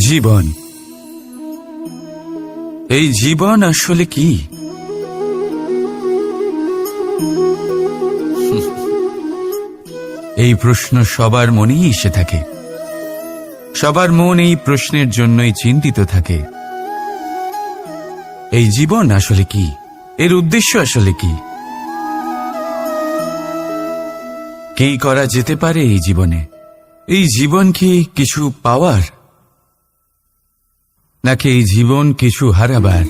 জীবন। এই জীবন আসলে কি? এই প্রশ্ন সবার মনেই এসে থাকে। সবার মন এই প্রশ্নের জন্যই চিন্তিত থাকে। এই জীবন আসলে কি? এর উদ্দেশ্য আসলে কি? কি করা যেতে পারে এই জীবনে? এই জীবন কি কিছু পাওয়ার, নাকি এই জীবন কিছু হারাবার?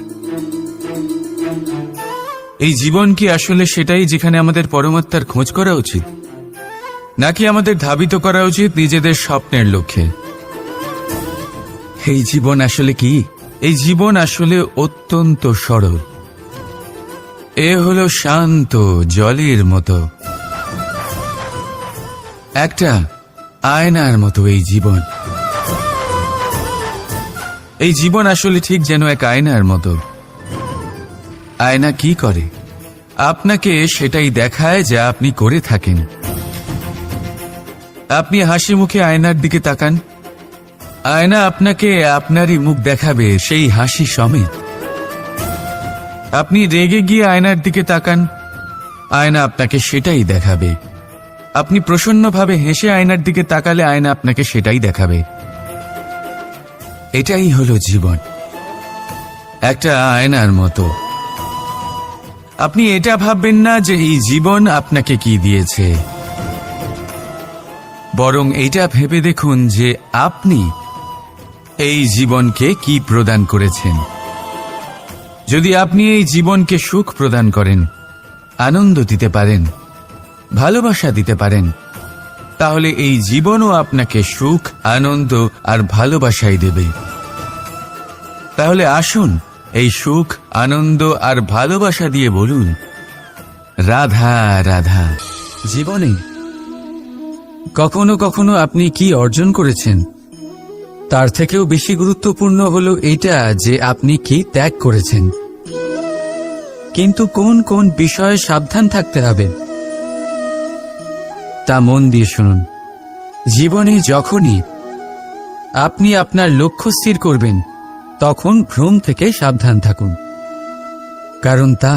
এই জীবন কি আসলে সেটাই যেখানে আমাদের পরমাত্মার খোঁজ করা উচিত, নাকি আমাদের ধাবিত করা উচিত নিজেদের স্বপ্নের লক্ষ্যে? এই জীবন আসলে কি? এই জীবন আসলে অত্যন্ত সরল। এ হলো শান্ত জলের মতো, একটা আয়নার মতো। এই জীবন, এই জীবন আসলে ঠিক যেন এক আয়নার মতো। আয়না কি করে? আপনাকে সেটাই দেখায় যা আপনি করে থাকেন। আপনি হাসি মুখে আয়নার দিকে তাকান, আয়না আপনাকে আপনারই মুখ দেখাবে, সেই হাসি সমেত। আপনি রেগে গিয়ে আয়নার দিকে তাকান, আয়না আপনাকে সেটাই দেখাবে। আপনি প্রসন্নভাবে হেসে আয়নার দিকে তাকালে আয়না আপনাকে সেটাই দেখাবে। এটাই হলো জীবন, একটা আয়নার মতো। আপনি এটা ভাববেন না যে এই জীবন আপনাকে কি দিয়েছে, বরং এটা ভেবে দেখুন যে আপনি এই জীবনকে কি প্রদান করেছেন। যদি আপনি এই জীবনকে সুখ প্রদান করেন, আনন্দ দিতে পারেন, ভালোবাসা দিতে পারেন, তাহলে এই জীবনও আপনাকে সুখ, আনন্দ আর ভালোবাসাই দেবে। তাহলে আসুন এই সুখ, আনন্দ আর ভালোবাসা দিয়ে বলুন, রাধা রাধা। জীবনে কখনো কখনো আপনি কি অর্জন করেছেন, তার থেকেও বেশি গুরুত্বপূর্ণ হলো এটা যে আপনি কি ত্যাগ করেছেন। কিন্তু কোন কোন বিষয়ে সাবধান থাকতে হবে তা মন দিয়ে শুনুন। জীবনে যখনই আপনি আপনার লক্ষ্য স্থির করবেন, তখন ভ্রম থেকে সাবধান থাকুন, কারণ তা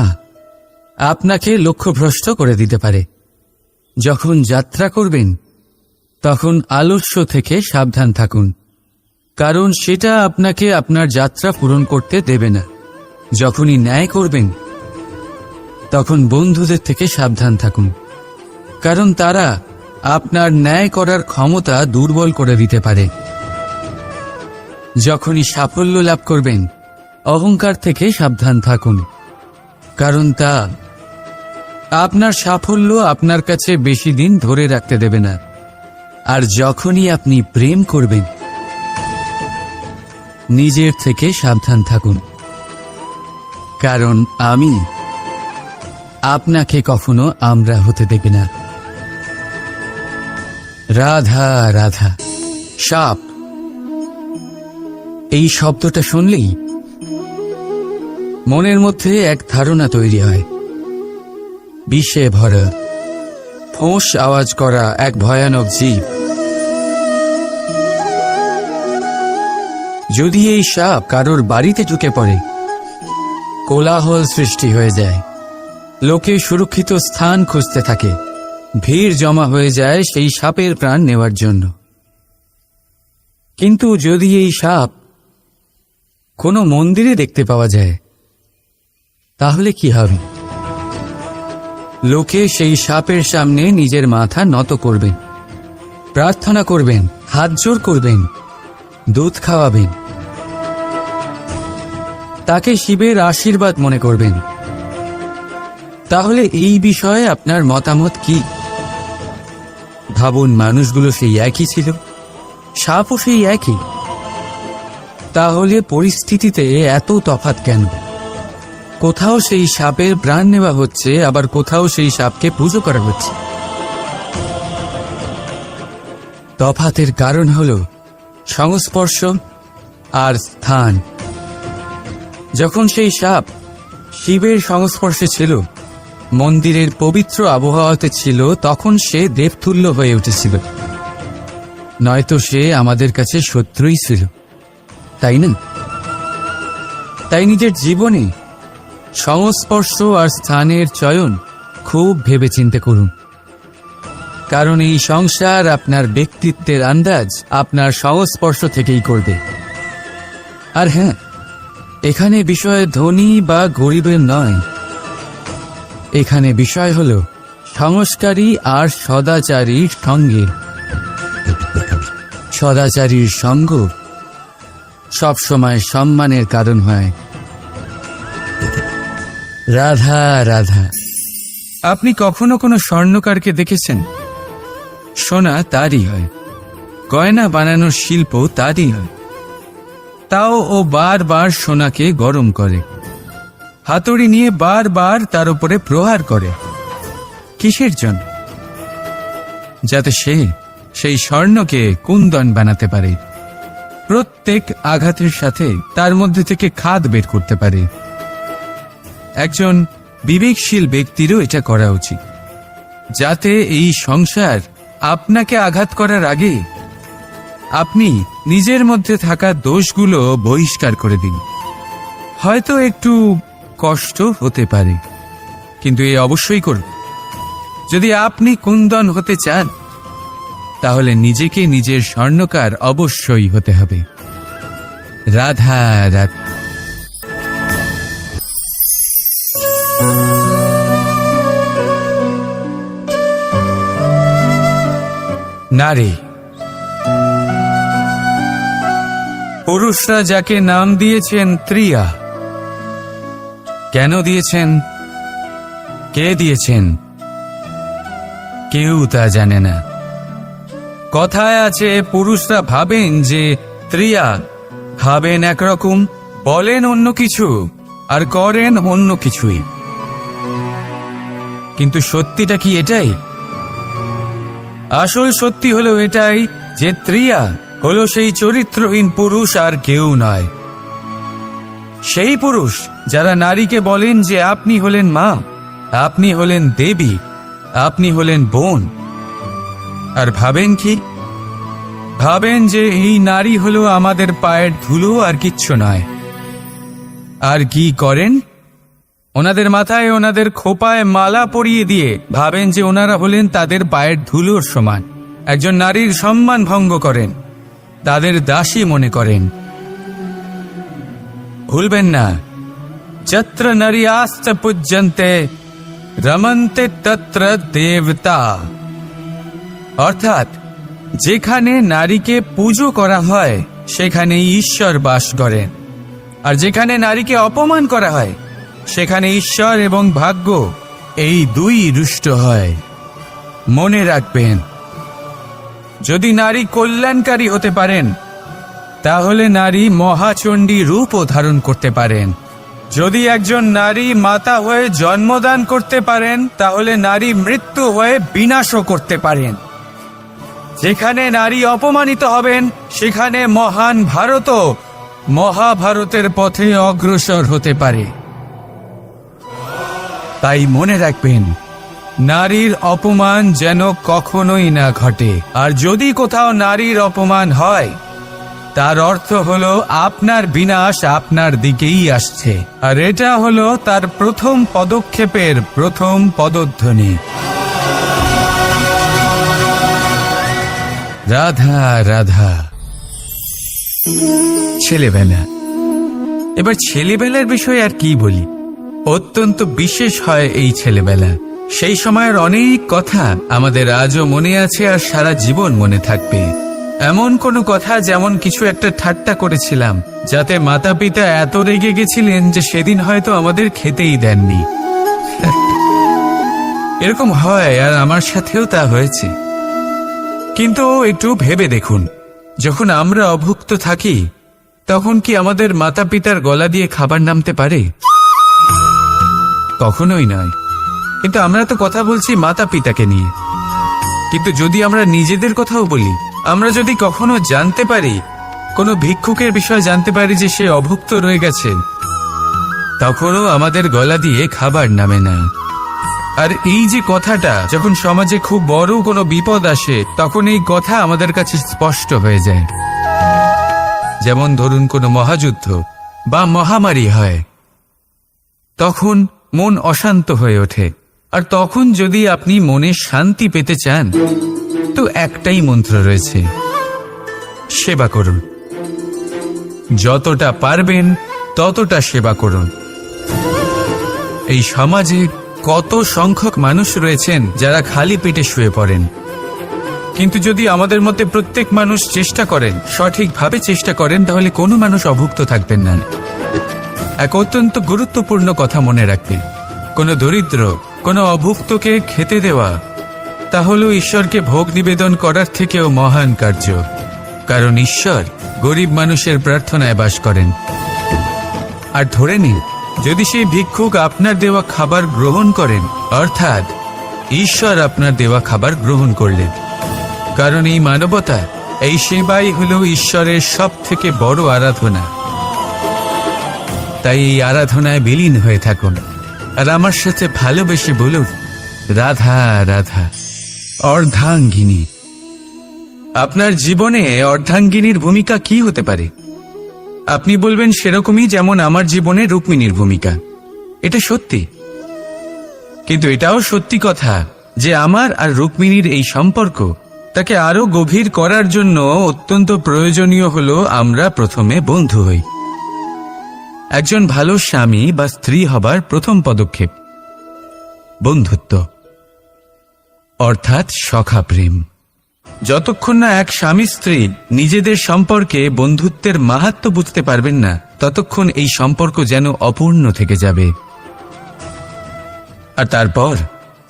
আপনাকে লক্ষ্যভ্রষ্ট করে দিতে পারে। যখন যাত্রা করবেন, তখন আলস্য থেকে সাবধান থাকুন, কারণ সেটা আপনাকে আপনার যাত্রা পূরণ করতে দেবে না। যখনই ন্যায় করবেন, তখন বন্ধুদের থেকে সাবধান থাকুন, কারণ তারা আপনার ন্যায় করার ক্ষমতা দুর্বল করে দিতে পারে। যখনই সাফল্য লাভ করবেন, অহংকার থেকে সাবধান থাকুন, কারণ তা আপনার সাফল্য আপনার কাছে বেশি দিন ধরে রাখতে দেবে না। আর যখনই আপনি প্রেম করবেন, নিজের থেকে সাবধান থাকুন, কারণ আমি আপনাকে কখনো আমরা হতে দেবে না। রাধা রাধা। সাপ, এই শব্দটা শুনলেই মনের মধ্যে এক ধারণা তৈরি হয়, বিষে ভরা, ফোঁস আওয়াজ করা এক ভয়ানক জীব। যদি এই সাপ কারোর বাড়িতে ঢুকে পড়ে, কোলাহল সৃষ্টি হয়ে যায়, লোকে সুরক্ষিত স্থান খুঁজতে থাকে, ভিড় জমা হয়ে যায় সেই সাপের প্রাণ নেওয়ার জন্য। কিন্তু যদি এই সাপ কোনো মন্দিরে দেখতে পাওয়া যায়, তাহলে কি হবে? লোকে সেই সাপের সামনে নিজের মাথা নত করবেন, প্রার্থনা করবেন, হাত জোড় করবেন, দুধ খাওয়াবেন, তাকে শিবের আশীর্বাদ মনে করবেন। তাহলে এই বিষয়ে আপনার মতামত কি? ভাবুন, মানুষগুলো সেই একই ছিল, সাপও সেই একই। তাহলে পরিস্থিতিতে এত তফাৎ কেন? কোথাও সেই সাপের প্রাণ নেওয়া হচ্ছে, আবার কোথাও সেই সাপকে পুজো করা হচ্ছে। তফাতের কারণ হল সংস্পর্শ আর স্থান। যখন সেই সাপ শিবের সংস্পর্শে ছিল, মন্দিরের পবিত্র আবহাওয়াতে ছিল, তখন সে দেবতুল্য হয়ে উঠেছিল, নয়তো সে আমাদের কাছে শত্রুই ছিল। তাই না? তাই নিজের জীবনে সংস্পর্শ আর স্থানের চয়ন খুব ভেবেচিন্তে করুন, কারণ এই সংসার আপনার ব্যক্তিত্বের আন্দাজ আপনার সংস্পর্শ থেকেই করবে। আর হ্যাঁ, এখানে বিষয় ধনী বা গরিবের নয়, এখানে বিষয় হল সংস্কারী আর সদাচারীর সঙ্গে। সদাচারীর সঙ্গ সবসময় সম্মানের কারণ হয়। রাধা রাধা। আপনি কখনো কোনো স্বর্ণকারকে দেখেছেন? সোনা তারই হয়, গয়না বানানোর শিল্প তারই হয়। তাও ও বারবার সোনাকে গরম করে, হাতুড়ি নিয়ে বারবার তার উপরে প্রহার করে। কিসের জন্য? যাতে সে সেই স্বর্ণকে কুন্দন বানাতে পারে, প্রত্যেক আঘাতের সাথে তার মধ্যে থেকে খাদ বের করতে পারে। একজন বিবেকশীল ব্যক্তিরও এটা করা উচিত, যাতে এই সংসার আপনাকে আঘাত করার আগে আপনি নিজের মধ্যে থাকা দোষগুলো বহিষ্কার করে দিন। হয়তো একটু কষ্ট হতে পারে, কিন্তু এ অবশ্যই করুন। যদি আপনি কুন্দন হতে চান, তাহলে নিজেকে নিজের স্বর্ণকার অবশ্যই হতে হবে। রাধা রাধা। নারী, পুরুষরা যাকে নাম দিয়েছেন ত্রিয়া, কেন দিয়েছেন, কে দিয়েছেন, কেউ তা জানে না। কথায় আছে, পুরুষরা ভাবেন যে ত্রিয়া, ভাবেন একরকম, বলেন অন্য কিছু, আর করেন অন্য কিছুই। কিন্তু সত্যিটা কি এটাই? আসল সত্যি হলো এটাই যে ত্রিয়া হলো সেই চরিত্রহীন পুরুষ আর কেউ নয়। সেই পুরুষ যারা নারীকে বলেন যে আপনি হলেন মা, আপনি হলেন দেবী, আপনি হলেন বোন, আর ভাবেন কি? ভাবেন যে এই নারী হলো আমাদের পায়ের ধুলো আর কিচ্ছু নয়। আর কি করেন? ওনাদের মাথায়, ওনাদের খোপায় মালা পরিয়ে দিয়ে ভাবেন যে ওনারা হলেন তাদের পায়ের ধুলোর সমান। একজন নারীর সম্মান ভঙ্গ করেন, তাদের দাসী মনে করেন। ভুলবেন না, যত্র নারী আস্ত পূজ্যন্তে রমন্তে তত্র দেবতা। অর্থাৎ যেখানে নারীকে পুজো করা হয় সেখানে ঈশ্বর বাস করেন, আর যেখানে নারীকে অপমান করা হয় সেখানে ঈশ্বর এবং ভাগ্য এই দুই রুষ্ট হয়। মনে রাখবেন, যদি নারী কল্যাণকারী হতে পারেন, তাহলে নারী মহাচণ্ডী রূপও ধারণ করতে পারেন। যদি একজন নারী মাতা হয়ে জন্মদান করতে পারেন, তাহলে নারী মৃত্যু হয়ে বিনাশও করতে পারেন। যেখানে নারী অপমানিত হবেন, সেখানে মহান ভারতও মহাভারতের পথে অগ্রসর হতে পারে। তাই মনে রাখবেন, নারীর অপমান যেন কখনোই না ঘটে। আর যদি কোথাও নারীর অপমান হয়, তার অর্থ হলো আপনার বিনাশ আপনার দিকেই আসছে, আর এটা হলো তার প্রথম পদক্ষেপের প্রথম পদধ্বনি। রাধা রাধা। ছেলেবেলা। এবার ছেলেবেলার বিষয়ে আর কি বলি, অত্যন্ত বিশেষ হয় এই ছেলেবেলা। সেই সময়ের অনেক কথা আমাদের আজও মনে আছে আর সারা জীবন মনে থাকবে। এমন কোনো কথা, যেমন কিছু একটা ঠাট্টা করেছিলাম, যাতে মাতা পিতা এত রেগে গেছিলেন যে সেদিন হয়তো আমাদের খেতেই দেননি। এরকম হয়, আর আমার সাথেও তা হয়েছে। কিন্তু একটু ভেবে দেখুন, যখন আমরা অভুক্ত থাকি, তখন কি আমাদের মাতা পিতার গলা দিয়ে খাবার নামতে পারে? কখনোই নয়। কিন্তু আমরা তো কথা বলছি মাতা পিতাকে নিয়ে। কিন্তু যদি আমরা নিজেদের কথাও বলি, আমরা যদি কখনো জানতে পারি, কোনো ভিক্ষুকের বিষয় জানতে পারি যে সে অভুক্ত রয়ে গেছে, তখনও আমাদের গলা দিয়ে খাবার নামে না। আর এই যে কথাটা, যখন সমাজে খুব বড় কোনো বিপদ আসে, তখন এই কথা আমাদের কাছে স্পষ্ট হয়ে যায়। যেমন ধরুন কোনো মহাযুদ্ধ বা মহামারী হয়, তখন মন অশান্ত হয়ে ওঠে। আর তখন যদি আপনি মনে শান্তি পেতে চান, তো একটাই মন্ত্র রয়েছে, সেবা করুন। যতটা পারবেন ততটা সেবা করুন। এই সমাজে কত সংখ্যক মানুষ রয়েছেন যারা খালি পেটে শুয়ে পড়েন, কিন্তু যদি আমাদের মধ্যে প্রত্যেক মানুষ চেষ্টা করেন, সঠিকভাবে চেষ্টা করেন, তাহলে কোনো মানুষ অভুক্ত থাকবেন না। এক অত্যন্ত গুরুত্বপূর্ণ কথা মনে রাখবেন, কোনো দরিদ্র, কোনো অভুক্তকে খেতে দেওয়া তা হল ঈশ্বরকে ভোগ নিবেদন করার থেকেও মহান কার্য। কারণ ঈশ্বর গরিব মানুষের প্রার্থনায় বাস করেন। আর ধরে নিন, যদি সেই ভিক্ষুক আপনার দেওয়া খাবার গ্রহণ করেন, অর্থাৎ ঈশ্বর আপনার দেওয়া খাবার গ্রহণ করলেন। কারণ এই মানবতা, এই সেবাই হল ঈশ্বরের সব থেকে বড় আরাধনা। তাই এই আরাধনায় বিলীন হয়ে থাকুন, আর আমার সাথে ভালোবেসে বলুন, রাধা রাধা। অর্ধাঙ্গিনী। আপনার জীবনে অর্ধাঙ্গিনীর ভূমিকা কি হতে পারে? আপনি বলবেন সেরকমই যেমন আমার জীবনে রুক্মিণীর ভূমিকা। এটা সত্যি, কিন্তু এটাও সত্যি কথা যে আমার আর রুক্মিণীর এই সম্পর্ক, তাকে আরো গভীর করার জন্য অত্যন্ত প্রয়োজনীয় হলো আমরা প্রথমে বন্ধু হই। একজন ভালো স্বামী বা স্ত্রী হবার প্রথম পদক্ষেপ বন্ধুত্ব, অর্থাৎ সখা প্রেম। যতক্ষণ না এক স্বামী স্ত্রী নিজেদের সম্পর্কে বন্ধুত্বের মাহাত্ম্য বুঝতে পারবেন না, ততক্ষণ এই সম্পর্ক যেন অপূর্ণ থেকে যাবে। আর তারপর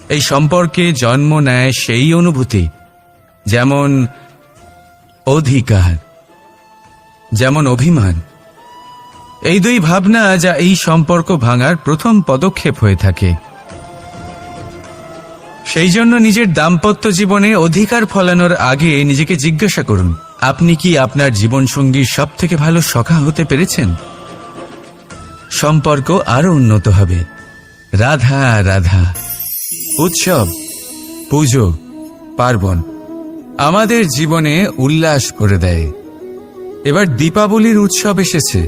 এই সম্পর্কে জন্ম নেয় সেই অনুভূতি, যেমন অধিকার, যেমন অভিমান। এই দুই ভাবনা যা এই সম্পর্ক ভাঙার প্রথম পদক্ষেপ হয়ে থাকে। সেই জন্য নিজের দাম্পত্য জীবনে অধিকার ফলানোর আগে নিজেকে জিজ্ঞাসা করুন, আপনি কি আপনার জীবনসঙ্গীর সব থেকে ভালো সখা হতে পেরেছেন? সম্পর্ক আরো উন্নত হবে। রাধা রাধা। উৎসব, পুজো, পার্বণ আমাদের জীবনে উল্লাস করে দেয়। এবার দীপাবলির উৎসব এসেছে।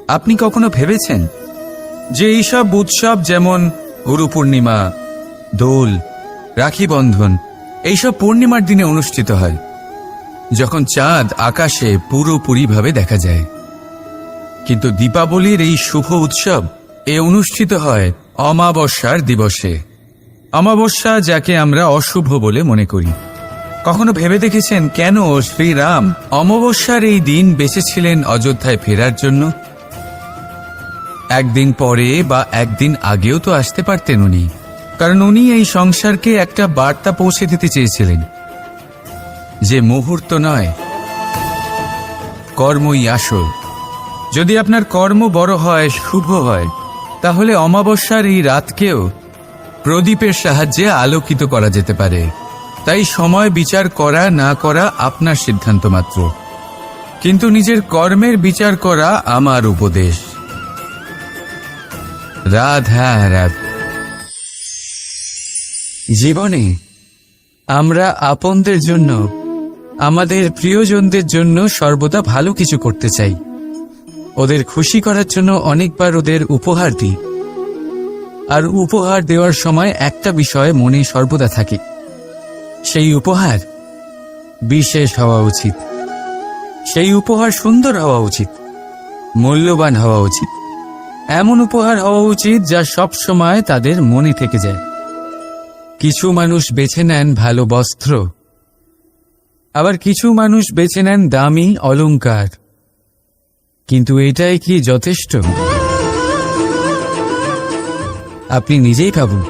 আপনি কখনো ভেবেছেন যে এইসব উৎসব যেমন গুরু পূর্ণিমা, দোল, রাখি বন্ধন, এইসব পূর্ণিমার দিনে অনুষ্ঠিত হয়, যখন চাঁদ আকাশে পুরোপুরিভাবে দেখা যায়। কিন্তু দীপাবলির এই শুভ উৎসব অনুষ্ঠিত হয় অমাবস্যার দিবসে। অমাবস্যা যাকে আমরা অশুভ বলে মনে করি। কখনো ভেবে দেখেছেন কেন শ্রীরাম অমাবস্যার এই দিন বেছেছিলেন অযোধ্যায় ফেরার জন্য? একদিন পরে বা একদিন আগেও তো আসতে পারতেন উনি, কারণ উনি এই সংসারকে একটা বার্তা পৌঁছে দিতে চেয়েছিলেন যে মুহূর্ত নয়, কর্মই আসল। যদি আপনার কর্ম বড় হয়, শুভ হয়, তাহলে অমাবস্যার এই রাতকেও প্রদীপের সাহায্যে আলোকিত করা যেতে পারে। তাই সময় বিচার করা না করা আপনার সিদ্ধান্ত মাত্র, কিন্তু নিজের কর্মের বিচার করা আমার উপদেশ। রাধা রাধা। জীবনে আমরা আপনদের জন্য, আমাদের প্রিয়জনদের জন্য সর্বদা ভালো কিছু করতে চাই। ওদের খুশি করার জন্য অনেকবার ওদের উপহার দিই। আর উপহার দেওয়ার সময় একটা বিষয় মনে সর্বদা থাকে, সেই উপহার বিশেষ হওয়া উচিত। সেই উপহার সুন্দর হওয়া উচিত, মূল্যবান হওয়া উচিত। এমন উপহার হওয়া উচিত যা সব সময় তাদের মনে থেকে যায়। কিছু মানুষ বেছে নেন ভালো বস্ত্র, আবার কিছু মানুষ বেছে নেন দামি অলংকার। কিন্তু এটাই কি যথেষ্ট? আপনি নিজেই ভাবুন।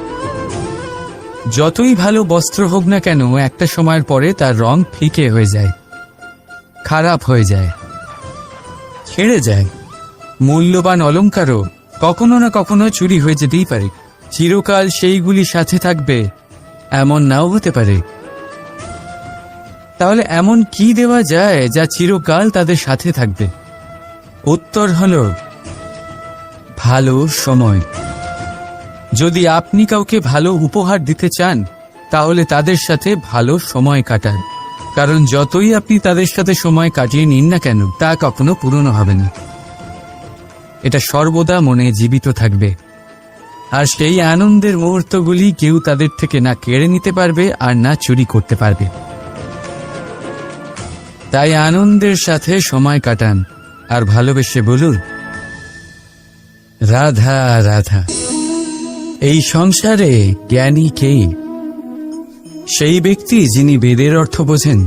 যতই ভালো বস্ত্র হোক না কেন, একটা সময়ের পরে তার রং ফিকে হয়ে যায়, খারাপ হয়ে যায়, ছেড়ে যায়। মূল্যবান অলংকারও কখনো না কখনো চুরি হয়ে যেতেই পারে। চিরকাল সেইগুলি সাথে থাকবে এমন নাও হতে পারে। তাহলে এমন কি দেওয়া যায় যা চিরকাল তাদের সাথে থাকবে? উত্তর হলো ভালো সময়। যদি আপনি কাউকে ভালো উপহার দিতে চান, তাহলে তাদের সাথে ভালো সময় কাটান। কারণ যতই আপনি তাদের সাথে সময় কাটিয়ে নিন না কেন, তা কখনো পুরনো হবে না। এটা সর্বদা মনে জীবিত থাকবে, আর সেই আনন্দের মুহূর্তগুলি কেউ তাদের থেকে না কেড়ে নিতে পারবে আর না চুরি করতে পারবে। তাই আনন্দের সাথে সময় কাটান আর ভালোবেসে বলুন, রাধা রাধা। এই সংসারে জ্ঞানী কে? সেই ব্যক্তি যিনি বেদের অর্থ বোঝেন,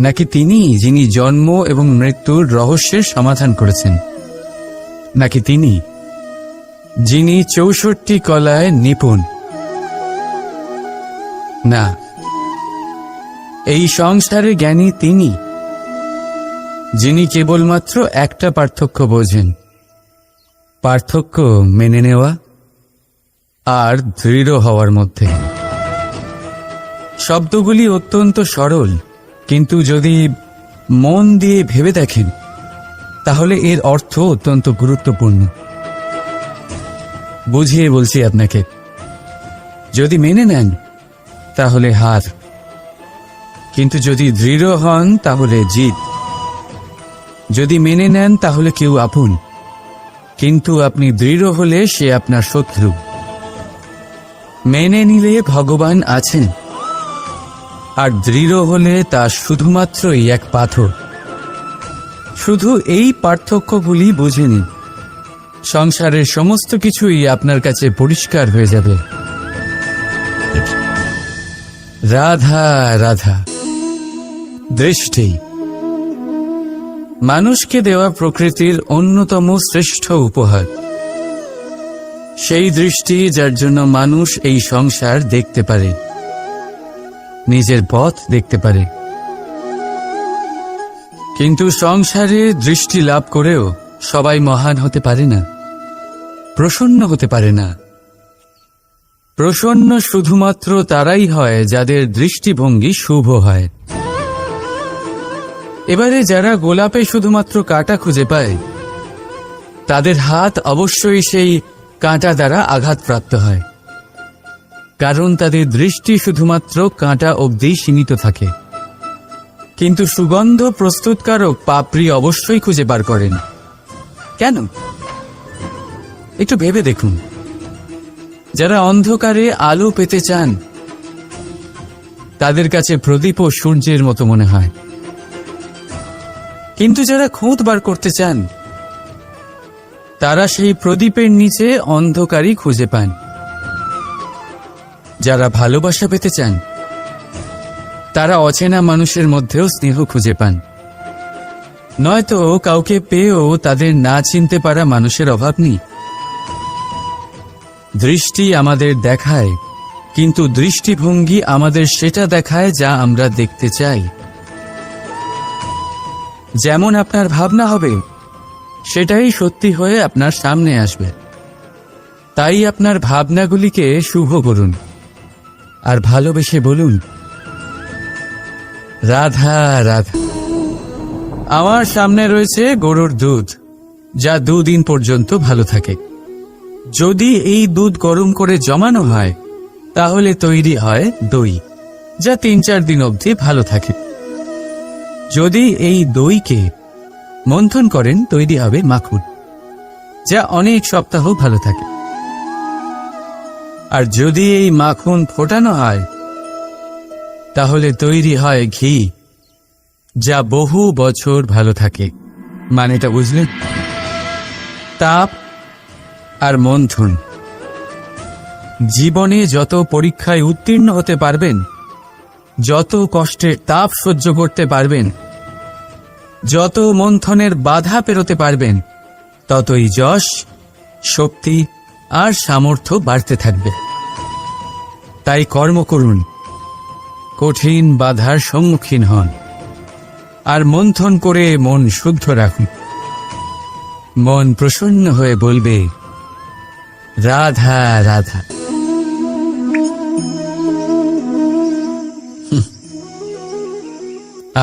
নাকি তিনি যিনি জন্ম এবং মৃত্যুর রহস্যের সমাধান করেছেন, নাকি তিনি যিনি ৬৪ কলায় নিপুণ? না, এই সংসারে জ্ঞানী তিনি যিনি কেবলমাত্র একটা পার্থক্য বোঝেন, পার্থক্য মেনে নেওয়া আর দৃঢ় হওয়ার মধ্যে। শব্দগুলি অত্যন্ত সরল, কিন্তু যদি মন দিয়ে ভেবে দেখেন তাহলে এর অর্থ অত্যন্ত গুরুত্বপূর্ণ। বুঝিয়ে বলছি আপনাকে, যদি মেনে নেন তাহলে হার, কিন্তু যদি দৃঢ় হন তাহলে জিত। যদি মেনে নেন তাহলে কেউ আপন, কিন্তু আপনি দৃঢ় হলে সে আপনার শত্রু। মেনে নিলে ভগবান আছেন, আর দৃঢ় হলে তা শুধুমাত্রই এক পাথর। শুধু এই পার্থক্যগুলি বুঝে নিন, সংসারের সমস্ত কিছুই আপনার কাছে পরিষ্কার হয়ে যাবে। রাধা রাধা। দৃষ্টি মানুষকে দেওয়া প্রকৃতির অন্যতম শ্রেষ্ঠ উপহার। সেই দৃষ্টি যার জন্য মানুষ এই সংসার দেখতে পারে, নিজের পথ দেখতে পারে। কিন্তু সংসারে দৃষ্টি লাভ করেও সবাই মহান হতে পারে না, প্রসন্ন হতে পারে না। প্রসন্ন শুধুমাত্র তারাই হয় যাদের দৃষ্টিভঙ্গি শুভ হয়। এবারে যারা গোলাপে শুধুমাত্র কাঁটা খুঁজে পায়, তাদের হাত অবশ্যই সেই কাঁটা দ্বারা আঘাতপ্রাপ্ত হয়, কারণ তাদের দৃষ্টি শুধুমাত্র কাঁটা অবধি সীমিত থাকে। কিন্তু সুগন্ধ প্রস্তুতকারক পাপড়ি অবশ্যই খুঁজে বার করেন। কেন? একটু ভেবে দেখুন। যারা অন্ধকারে আলো পেতে চান, তাদের কাছে প্রদীপ ও সূর্যের মতো মনে হয়। কিন্তু যারা খুঁত বার করতে চান, তারা সেই প্রদীপের নিচে অন্ধকারই খুঁজে পান। যারা ভালোবাসা পেতে চান, তারা অচেনা মানুষের মধ্যেও স্নেহ খুঁজে পান। নয়তো কাউকে পেয়েও তাদের না চিনতে পারা মানুষের অভাব নেই। দৃষ্টি আমাদের দেখায়, কিন্তু দৃষ্টিভঙ্গি আমাদের সেটা দেখায় যা আমরা দেখতে চাই। যেমন আপনার ভাবনা হবে, সেটাই সত্যি হয়ে আপনার সামনে আসবে। তাই আপনার ভাবনাগুলিকে শুভ করুন আর ভালোবেসে বলুন, রাধা রাধা। আমার সামনে রয়েছে গরুর দুধ, যা 2 দিন পর্যন্ত ভালো থাকে। যদি এই দুধ গরম করে জমানো হয়, তাহলে তৈরি হয় দই, যা 3-4 দিন অবধি ভালো থাকে। যদি এই দইকে মন্থন করেন, তৈরি হবে মাখন, যা অনেক সপ্তাহ ভালো থাকে। আর যদি এই মাখন ফোটানো হয়, তাহলে তৈরি হয় ঘি, যা বহু বছর ভালো থাকে। মানেটা বুঝলেন? তাপ আর মন্থন। জীবনে যত পরীক্ষায় উত্তীর্ণ হতে পারবেন, যত কষ্টের তাপ সহ্য করতে পারবেন, যত মন্থনের বাধা পেরোতে পারবেন, ততই যশ, শক্তি আর সামর্থ্য বাড়তে থাকবে। তাই কর্ম করুন, কঠিন বাধার সম্মুখীন হন, আর মন্থন করে মন শুদ্ধ রাখুন। মন প্রসন্ন হয়ে বলবে, রাধা রাধা।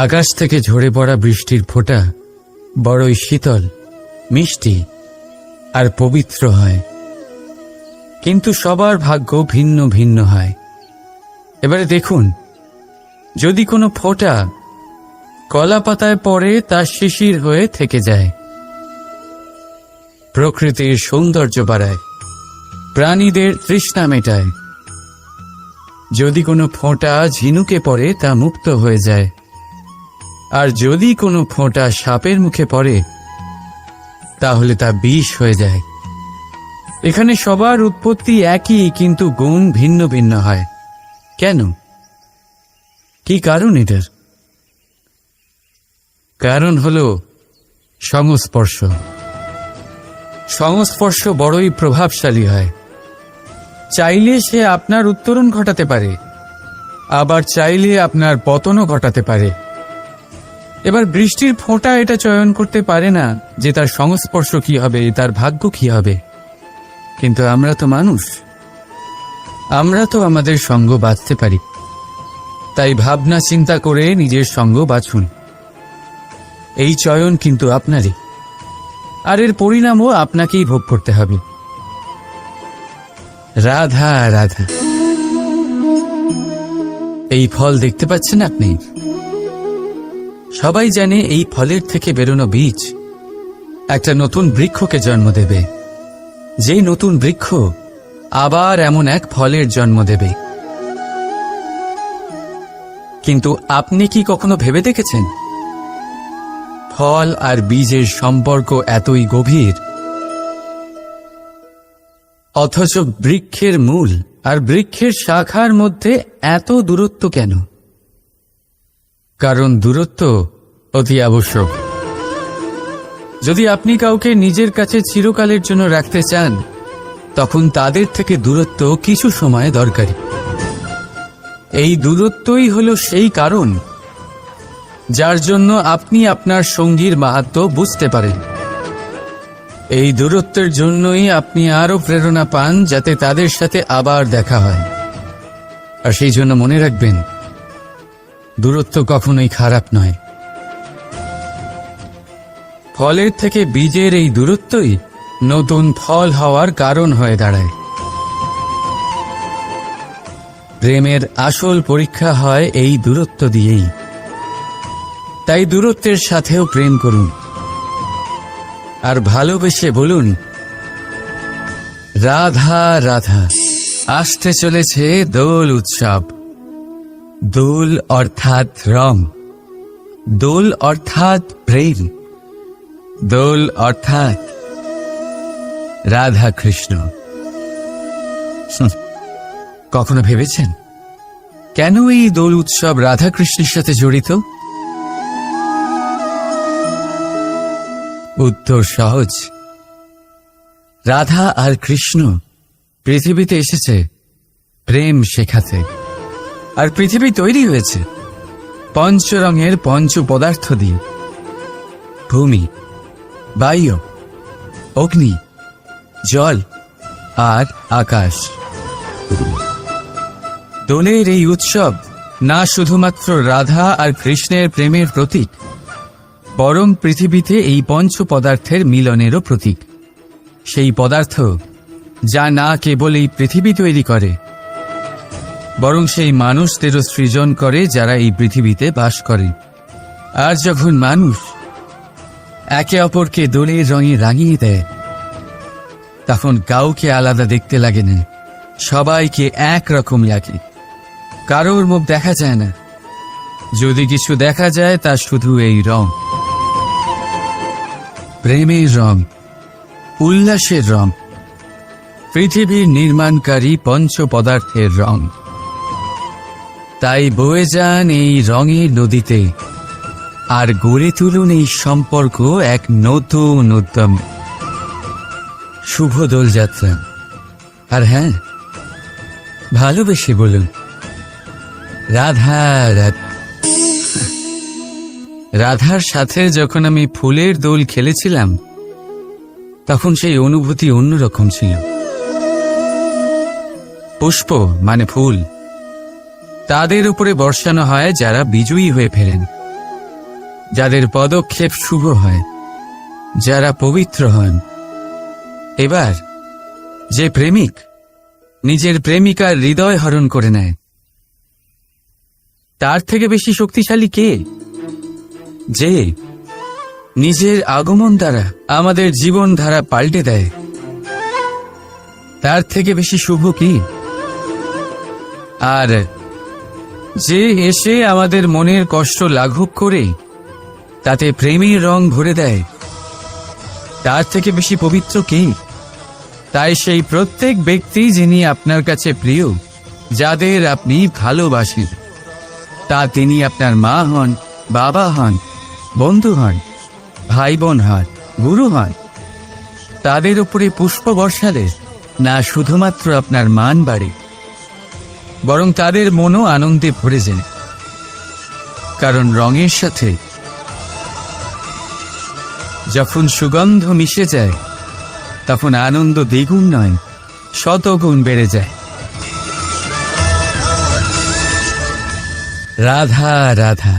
আকাশ থেকে ঝরে পড়া বৃষ্টির ফোঁটা বড়ই শীতল, মিষ্টি আর পবিত্র হয়, কিন্তু সবার ভাগ্য ভিন্ন ভিন্ন হয়। এবারে দেখুন, যদি কোনো ফোঁটা কলা পাতায় পড়ে তা শিশির হয়ে থেকে যায়। প্রকৃতির সৌন্দর্য বাড়ায়, প্রাণীদের তৃষ্ণা মেটায়। যদি কোনো ফোঁটা ঝিনুকে পড়ে তা মুক্ত হয়ে যায়, আর যদি কোনো ফোঁটা সাপের মুখে পড়ে তাহলে তা বিষ হয়ে যায়। এখানে সবার উৎপত্তি একই, কিন্তু গুণ ভিন্ন ভিন্ন হয়। কেন? কি কারণ এটার? কারণ হলো সংস্পর্শ। সংস্পর্শ বড়ই প্রভাবশালী হয়। চাইলে সে আপনার উত্তরণ ঘটাতে পারে, আবার চাইলে আপনার পতনও ঘটাতে পারে। এবার বৃষ্টির ফোঁটা এটা চয়ন করতে পারে না যে তার সংস্পর্শ কি হবে, তার ভাগ্য কি হবে। কিন্তু আমরা তো মানুষ, আমরা তো আমাদের সঙ্গ বাঁচতে পারি। তাই ভাবনা চিন্তা করে নিজের সঙ্গ বাছুন। এই চয়ন কিন্তু আপনারই, আর এর পরিণামও আপনাকেই ভোগ করতে হবে। রাধা রাধা। এই ফল দেখতে পাচ্ছেন আপনি? সবাই জানে এই ফলের থেকে বেরোনো বীজ একটা নতুন বৃক্ষকে জন্ম দেবে, যেই নতুন বৃক্ষ আবার এমন এক ফলের জন্ম দেবে। কিন্তু আপনি কি কখনো ভেবে দেখেছেন ফল আর বীজের সম্পর্ক এতই গভীর, অথচ বৃক্ষের মূল আর বৃক্ষের শাখার মধ্যে এত দূরত্ব কেন? কারণ দূরত্ব অতি আবশ্যক। যদি আপনি কাউকে নিজের কাছে চিরকালের জন্য রাখতে চান, তখন তাদের থেকে দূরত্ব কিছু সময় দরকারি। এই দূরত্বই হলো সেই কারণ যার জন্য আপনি আপনার সঙ্গীর মাহাত্ম্য বুঝতে পারেন। এই দূরত্বের জন্যই আপনি আরো প্রেরণা পান যাতে তাদের সাথে আবার দেখা হয়। আর সেই জন্য মনে রাখবেন, দূরত্ব কখনোই খারাপ নয়। ফলের থেকে বীজের এই দূরত্বই নতুন ফল হওয়ার কারণ হয়ে দাঁড়ায়। প্রেমের আসল পরীক্ষা হয় এই দূরত্ব দিয়েই। তাই দূরত্বের সাথেও প্রেম করুন, আর ভালোবেসে বলুন, রাধা রাধা। আসতে চলেছে দোল উৎসব। দোল অর্থাৎ রং, দোল অর্থাৎ প্রেম, দোল অর্থাৎ রাধা কৃষ্ণ। কখনো ভেবেছেন কেন এই দোল উৎসব রাধা কৃষ্ণের সাথে জড়িত? উত্তর সহজ। রাধা আর কৃষ্ণ পৃথিবীতে এসেছে প্রেম শেখাতে, আর পৃথিবী তৈরি হয়েছে পঞ্চরঙের পঞ্চ পদার্থ দিয়ে: ভূমি, বায়ু, অগ্নি, জল আর আকাশ। দোলের এই উৎসব না শুধুমাত্র রাধা আর কৃষ্ণের প্রেমের প্রতীক, বরং পৃথিবীতে এই পঞ্চ পদার্থের মিলনেরও প্রতীক। সেই পদার্থ যা না কেবল এই পৃথিবী তৈরি করে, বরং সেই মানুষদেরও সৃজন করে যারা এই পৃথিবীতে বাস করে। আর যখন মানুষ একে অপরকে দোলের রঙে রাঙিয়ে দেয়, তখন কাউকে আলাদা দেখতে লাগে না, সবাইকে একরকম লাগে। কারোর মুখ দেখা যায় না, যদি কিছু দেখা যায় তা শুধু এই রং, প্রেমের রং, উল্লাসের রং, পৃথিবীর নির্মাণকারী পঞ্চ পদার্থের রং। তাই বয়ে যান এই রঙের নদীতে, আর গড়ে তুলুন এই সম্পর্ক এক নতুন উদ্যম। শুভ দোলযাত্রা। আর হ্যাঁ, ভালোবেসে বলুন, রাধা রাধা। রাধার সাথে যখন আমি ফুলের দোল খেলেছিলাম, তখন সেই অনুভূতি অন্যরকম ছিল। পুষ্প মানে ফুল, তাদের উপরে বর্ষানো হয় যারা বিজয়ী হয়ে ফেরেন, যাদের পদক্ষেপ শুভ হয়, যারা পবিত্র হন। এবার যে প্রেমিক নিজের প্রেমিকার হৃদয় হরণ করে নেয়, তার থেকে বেশি শক্তিশালী কে? যে নিজের আগমন দ্বারা আমাদের জীবন ধারা পাল্টে দেয়। তার থেকে বেশি শুভ কি? আর যে এসে আমাদের মনের কষ্ট লাঘব করে তাতে প্রেমের রং ভরে দেয়, তার থেকে বেশি পবিত্র কে? তাই সেই প্রত্যেক ব্যক্তি যিনি আপনার কাছে প্রিয়, যাদের আপনি ভালোবাসেন, তা তিনি আপনার মা হন, বাবা হন, বন্ধু হন, ভাই বোন হন, গুরু হন, তাদের উপরে পুষ্প বর্ষালে না শুধুমাত্র আপনার মান বাড়ে, বরং তাদের মনও আনন্দে ভরে যায়। কারণ রঙের সাথে যখন সুগন্ধ মিশে যায়, তখন আনন্দ দ্বিগুণ নয়, শতগুণ বেড়ে যায়। রাধা রাধা।